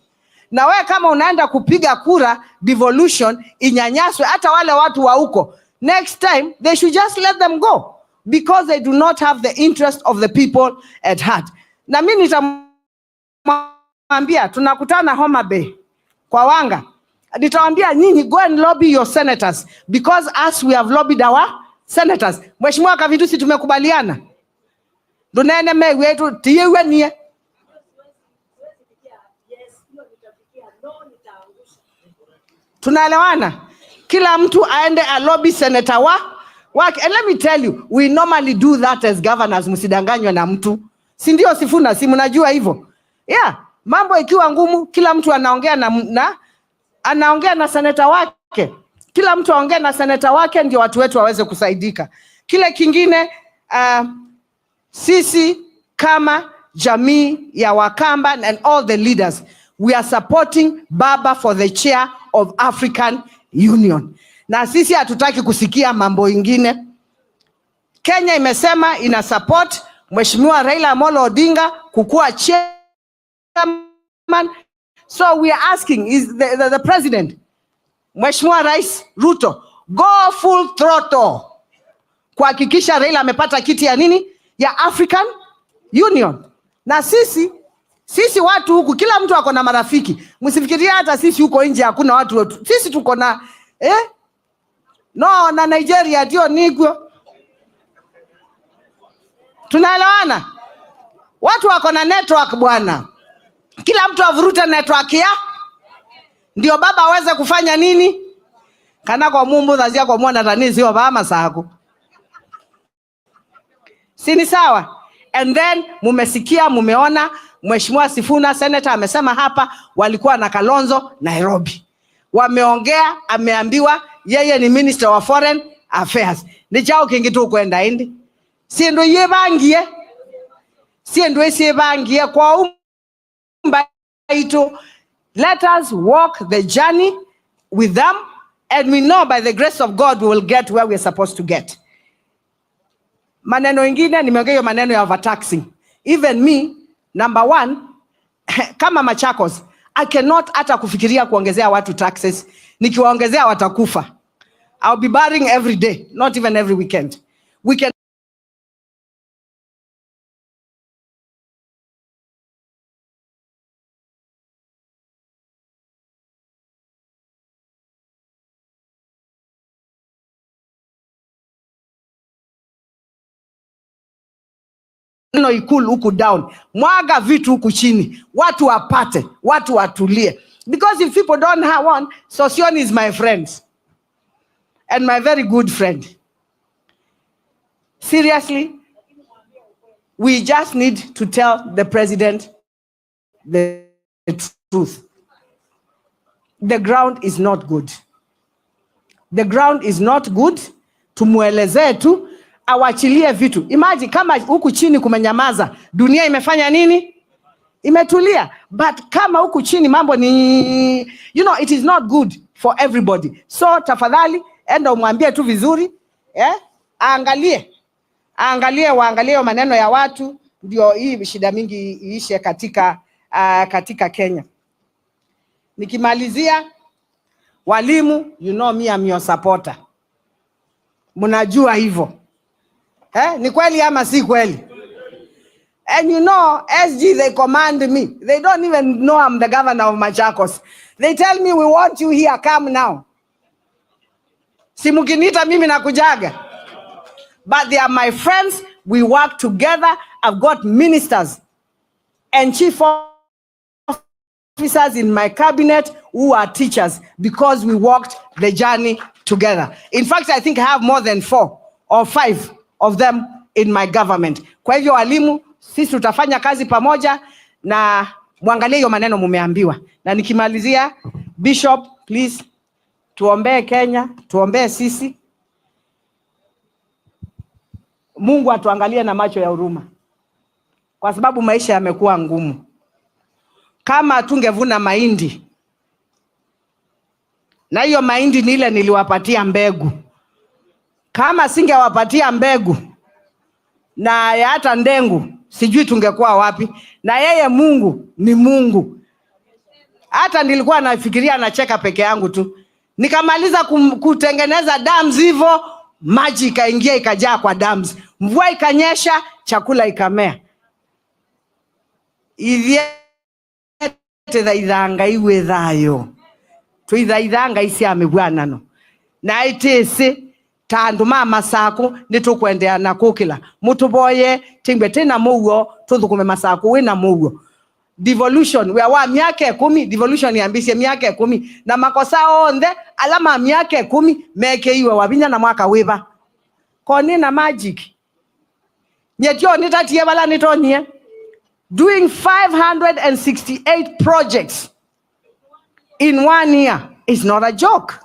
Na wewe kama unaenda kupiga kura devolution inyanyaswe hata wale watu wa huko, next time they should just let them go because they do not have the interest of the people at heart. Na mimi nitamwambia tunakutana Homa Bay kwa Wanga. Nitawaambia nyinyi go and lobby your senators because as we have lobbied our senators. Mheshimiwa Kavitusi tumekubaliana. Dunene wetu tiyewe nie. Tunaelewana? Kila mtu aende a lobby senator wake. And let me tell you, we normally do that as governors, msidanganywe na mtu. Si ndio Sifuna? Si mnajua hivyo? Yeah, mambo ikiwa ngumu kila mtu anaongea anaongea na seneta wake. Kila mtu aongea na seneta wake ndio watu wetu waweze kusaidika. Kile kingine sisi kama jamii ya Wakamba and all the leaders, we are supporting Baba for the chair of African Union. Na sisi hatutaki kusikia mambo ingine. Kenya imesema ina support Mheshimiwa Raila Odinga kukuwa chairman. So we are asking is the president, Mheshimiwa Rais Ruto, go full throttle kuhakikisha Raila amepata kiti ya nini? Ya African Union. Na sisi watu huku kila mtu ako na marafiki. Msifikiria hata sisi huko nje hakuna watu. Sisi tuko na no na Nigeria ndio nigwo. Tunaelewana? Watu wako na network bwana. Kila mtu avurute network ya ndio baba aweze kufanya nini? Kana kwa mumbu dhazia kwa mwana tanizi wa bama sako. Sini sawa? And then mumesikia, mumeona Mheshimiwa Sifuna Senator amesema hapa walikuwa na Kalonzo Nairobi. Wameongea, ameambiwa yeye ni Minister wa Foreign Affairs. Ni chao kingi tu kwenda indi. Siendo yebangie. Siendo yebangie kwa ito. Let us walk the journey with them, and we know by the grace of God we will get where we are supposed to get. Maneno ingine nimeongea maneno ya overtaxing. Even me, number one, kama Machakos, I cannot hata kufikiria kuongezea watu taxes. Nikiwaongezea watakufa. I'll be barring every day, not even every weekend. We can no ikulu huku down, mwaga vitu huku chini, watu wapate, watu watulie. Because if people don't have one, Sosion is my friend and my very good friend. Seriously, we just need to tell the president the truth. The ground is not good. The ground is not good. Tumuelezee tu awachilie vitu. Imagine kama huku chini kumenyamaza, dunia imefanya nini? Imetulia. But kama huku chini mambo ni, you know, it is not good for everybody. So tafadhali enda umwambie tu vizuri, waangalie maneno ya watu, ndio hii shida mingi iishe katika Kenya. Nikimalizia, walimu, you know me, I'm your supporter. Mnajua hivyo. Ni kweli ama si kweli? And you know, SG, they command me. They don't even know I'm the governor of Machakos. They tell me, we want you here, come now. Si mkinita mimi nakujaga. But they are my friends. We work together. I've got ministers and chief officers in my cabinet who are teachers because we walked the journey together. In fact, I think I have more than 4 or 5 of them in my government. Kwa hivyo walimu, sisi tutafanya kazi pamoja na muangalie hiyo maneno mumeambiwa. Na nikimalizia, Bishop, please, tuombee Kenya, tuombee sisi. Mungu atuangalie na macho ya huruma. Kwa sababu maisha yamekuwa ngumu. Kama tungevuna mahindi, na hiyo mahindi ni ile niliwapatia mbegu. Kama singewapatia mbegu na hata ndengu, sijui tungekuwa wapi. Na yeye Mungu ni Mungu. Hata nilikuwa nafikiria nacheka peke yangu tu. Nikamaliza kutengeneza dams hivyo, maji ikaingia ikajaa kwa dams. Mvua ikanyesha, chakula ikamea. Ithaithanga iwe thayo. Tuithaithanga isi amebwana no. Na itese tandu mama sako nitukwendea na kukila. Mutuboye tingwe tena mugo tuthukume masako wina mugo. Devolution we wa miaka 10, devolution yambise miaka 10 na makosa onde alama miaka 10 meke iwe wabinya na mwaka wiba. Koni na magic. Nyetio nitatie bala nitonie. doing 568 projects in 1 year is not a joke.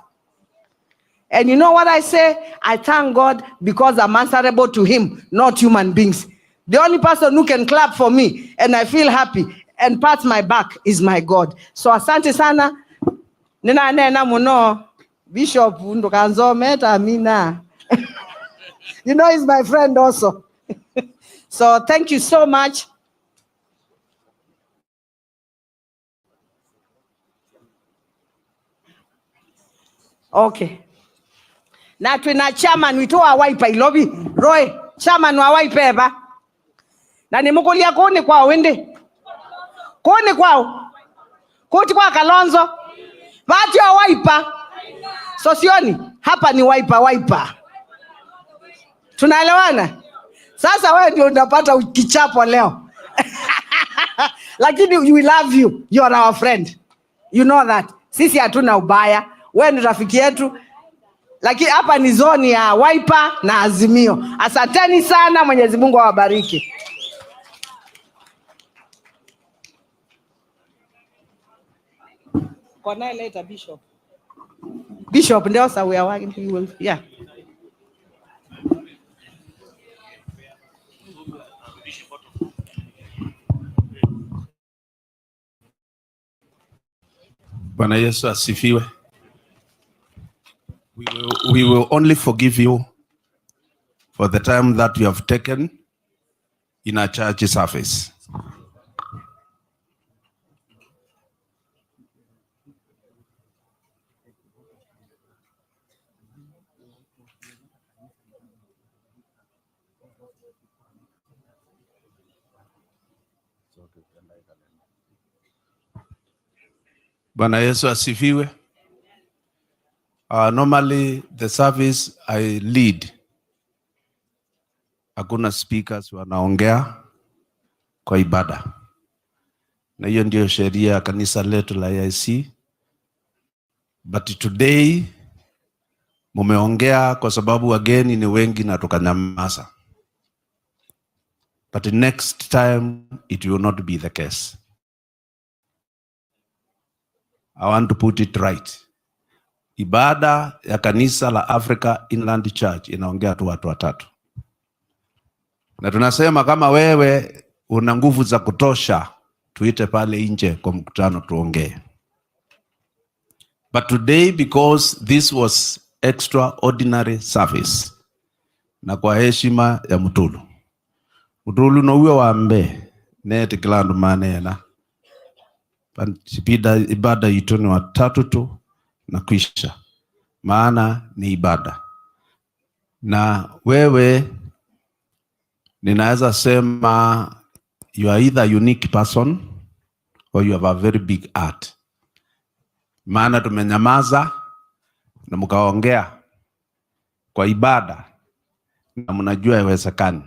And you know what I say? I thank God because I'm answerable to him, not human beings. The only person who can clap for me and I feel happy and pat my back is my God. So asante sana. Nina nena muno Bishop Ndokanzo meta mina. You know he's my friend also. So thank you so much. Okay. Na tuna chairman wito wa Wiper ilobi. Roy, chairman wa Wiper ba. Na nimukulia kuni kwa wende. Kuni kwao. Kuti kwa Kalonzo. Watu wa Wiper. So sioni, hapa ni Wiper. Tunaelewana? Sasa wewe ndio unapata kichapo leo. Lakini we love you. You are our friend. You know that. Sisi hatuna ubaya. Wewe ni rafiki yetu. Lakini hapa ni zoni ya Wiper na Azimio. Asanteni sana, Mwenyezi Mungu awabariki. Kona later Bishop. Bishop ndio sasa we are working. Yeah. Bwana Yesu asifiwe. We will only forgive you for the time that you have taken in our church service. Bwana Yesu asifiwe. Normally the service I lead, hakuna speakers wanaongea kwa ibada. Na hiyo ndio sheria ya kanisa letu la AIC. But today mumeongea kwa sababu wageni ni wengi na tukanyamaza. But next time it will not be the case. I want to put it right. Ibada ya kanisa la Africa Inland Church inaongea tu watu watatu. Na tunasema kama wewe una nguvu za kutosha, tuite pale nje kwa mkutano tuongee. But today, because this was extraordinary service, na kwa heshima ya Mutulu no uwe wambe neti kilandu manena ibada itu ni watatu tu na kuisha, maana ni ibada. Na wewe ninaweza sema you are either a unique person or you have a very big heart. Maana tumenyamaza na mkaongea kwa ibada na mnajua iwezekani.